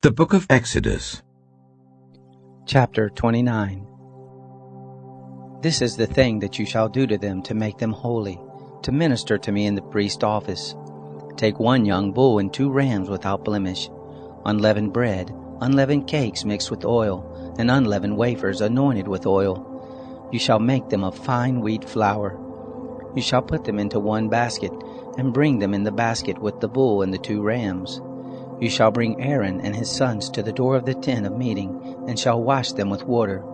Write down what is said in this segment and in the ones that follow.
The Book of Exodus. Chapter 29. This is the thing that you shall do to them to make them holy, to minister to me in the priest's office. Take 1 young bull and 2 rams without blemish, unleavened bread, unleavened cakes mixed with oil, and unleavened wafers anointed with oil. You shall make them of fine wheat flour. You shall put them into 1 basket, and bring them in the basket with the bull and the 2 rams. You shall bring Aaron and his sons to the door of the tent of meeting, and shall wash them with water.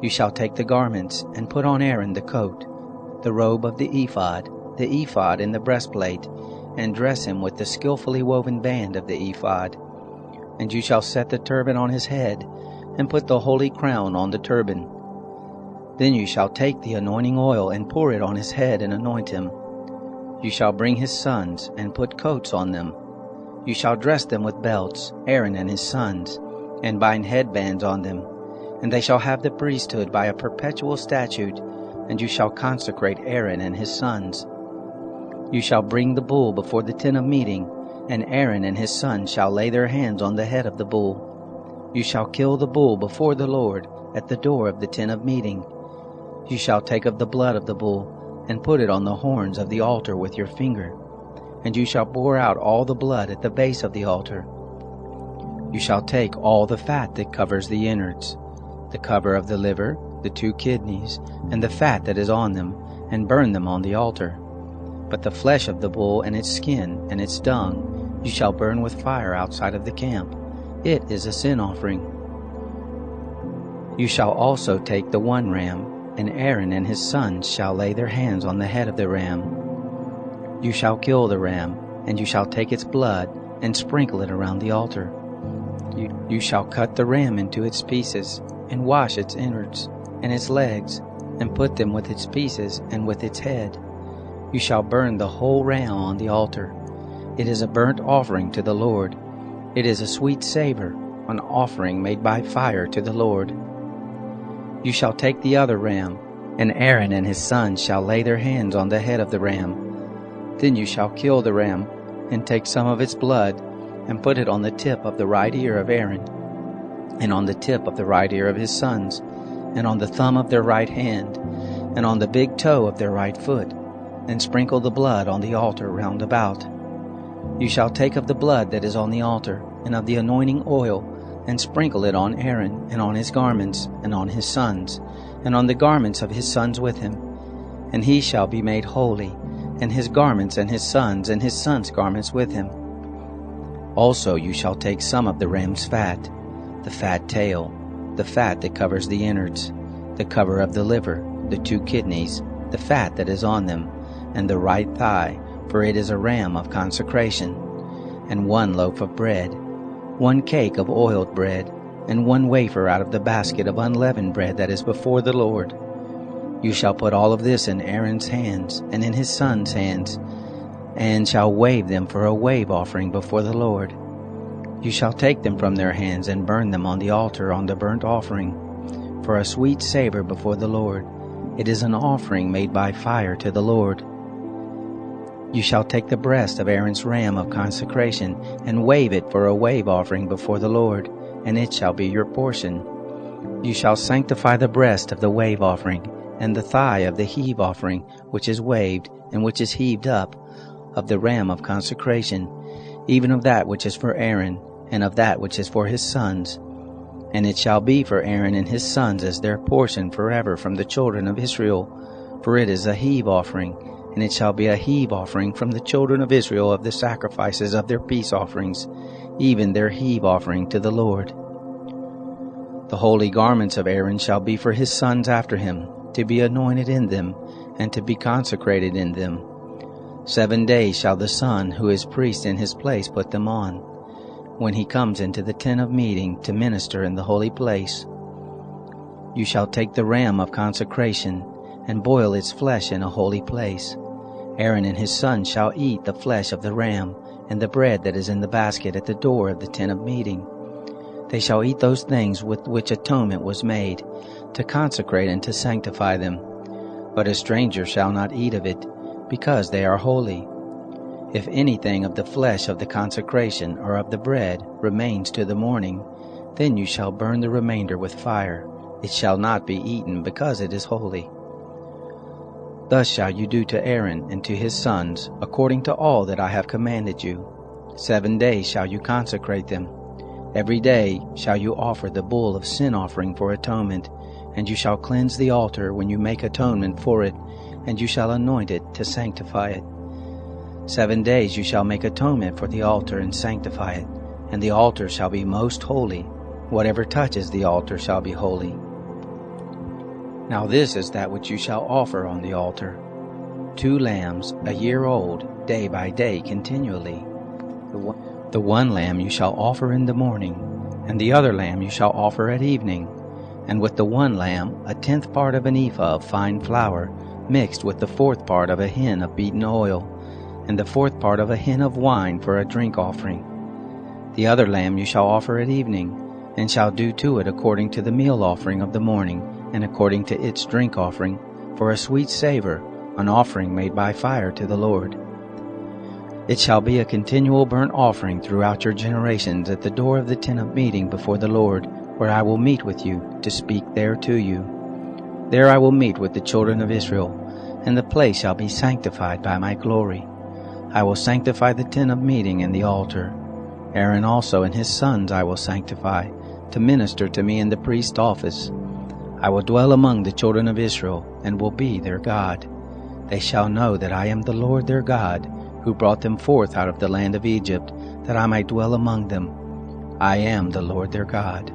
You shall take the garments, and put on Aaron the coat, the robe of the ephod and the breastplate, and dress him with the skillfully woven band of the ephod. And you shall set the turban on his head, and put the holy crown on the turban. Then you shall take the anointing oil, and pour it on his head, and anoint him. You shall bring his sons, and put coats on them. You shall dress them with belts, Aaron and his sons, and bind headbands on them. And they shall have the priesthood by a perpetual statute, and you shall consecrate Aaron and his sons. You shall bring the bull before the tent of meeting, and Aaron and his sons shall lay their hands on the head of the bull. You shall kill the bull before the Lord at the door of the tent of meeting. You shall take of the blood of the bull, and put it on the horns of the altar with your finger. And you shall pour out all the blood at the base of the altar. You shall take all the fat that covers the innards, the cover of the liver, the 2 kidneys, and the fat that is on them, and burn them on the altar. But the flesh of the bull and its skin and its dung you shall burn with fire outside of the camp. It is a sin offering. You shall also take the 1 ram, and Aaron and his sons shall lay their hands on the head of the ram. You shall kill the ram, and you shall take its blood, and sprinkle it around the altar. You shall cut the ram into its pieces, and wash its innards, and its legs, and put them with its pieces, and with its head. You shall burn the whole ram on the altar. It is a burnt offering to the Lord. It is a sweet savor, an offering made by fire to the Lord. You shall take the other ram, and Aaron and his sons shall lay their hands on the head of the ram. Then you shall kill the ram, and take some of its blood, and put it on the tip of the right ear of Aaron, and on the tip of the right ear of his sons, and on the thumb of their right hand, and on the big toe of their right foot, and sprinkle the blood on the altar round about. You shall take of the blood that is on the altar, and of the anointing oil, and sprinkle it on Aaron, and on his garments, and on his sons, and on the garments of his sons with him. And he shall be made holy, and his garments and his sons' garments with him. Also you shall take some of the ram's fat, the fat tail, the fat that covers the innards, the cover of the liver, the 2 kidneys, the fat that is on them, and the right thigh, for it is a ram of consecration, and 1 loaf of bread, 1 cake of oiled bread, and 1 wafer out of the basket of unleavened bread that is before the Lord. You shall put all of this in Aaron's hands, and in his sons' hands, and shall wave them for a wave offering before the Lord. You shall take them from their hands, and burn them on the altar on the burnt offering, for a sweet savor before the Lord. It is an offering made by fire to the Lord. You shall take the breast of Aaron's ram of consecration, and wave it for a wave offering before the Lord, and it shall be your portion. You shall sanctify the breast of the wave offering, and the thigh of the heave offering, which is waved, and which is heaved up, of the ram of consecration, even of that which is for Aaron, and of that which is for his sons. And it shall be for Aaron and his sons as their portion forever from the children of Israel, for it is a heave offering, and it shall be a heave offering from the children of Israel of the sacrifices of their peace offerings, even their heave offering to the Lord. The holy garments of Aaron shall be for his sons after him, to be anointed in them, and to be consecrated in them. 7 days shall the son who is priest in his place put them on, when he comes into the tent of meeting to minister in the holy place. You shall take the ram of consecration, and boil its flesh in a holy place. Aaron and his sons shall eat the flesh of the ram, and the bread that is in the basket at the door of the tent of meeting. They shall eat those things with which atonement was made, to consecrate and to sanctify them. But a stranger shall not eat of it, because they are holy. If anything of the flesh of the consecration or of the bread remains to the morning, then you shall burn the remainder with fire. It shall not be eaten, because it is holy. Thus shall you do to Aaron and to his sons, according to all that I have commanded you. 7 days shall you consecrate them. Every day shall you offer the bull of sin offering for atonement, and you shall cleanse the altar when you make atonement for it, and you shall anoint it to sanctify it. 7 days you shall make atonement for the altar and sanctify it, and the altar shall be most holy. Whatever touches the altar shall be holy. Now this is that which you shall offer on the altar: 2 lambs, a year old, day by day continually. The one lamb you shall offer in the morning, and the other lamb you shall offer at evening. And with the one lamb 1/10 part of an ephah of fine flour, mixed with the 4th part of a hin of beaten oil, and the 4th part of a hin of wine for a drink offering. The other lamb you shall offer at evening, and shall do to it according to the meal offering of the morning, and according to its drink offering, for a sweet savor, an offering made by fire to the Lord. It shall be a continual burnt offering throughout your generations at the door of the tent of meeting before the Lord, where I will meet with you, to speak there to you. There I will meet with the children of Israel, and the place shall be sanctified by my glory. I will sanctify the tent of meeting and the altar. Aaron also and his sons I will sanctify, to minister to me in the priest's office. I will dwell among the children of Israel, and will be their God. They shall know that I am the Lord their God, who brought them forth out of the land of Egypt, that I might dwell among them. I am the Lord their God.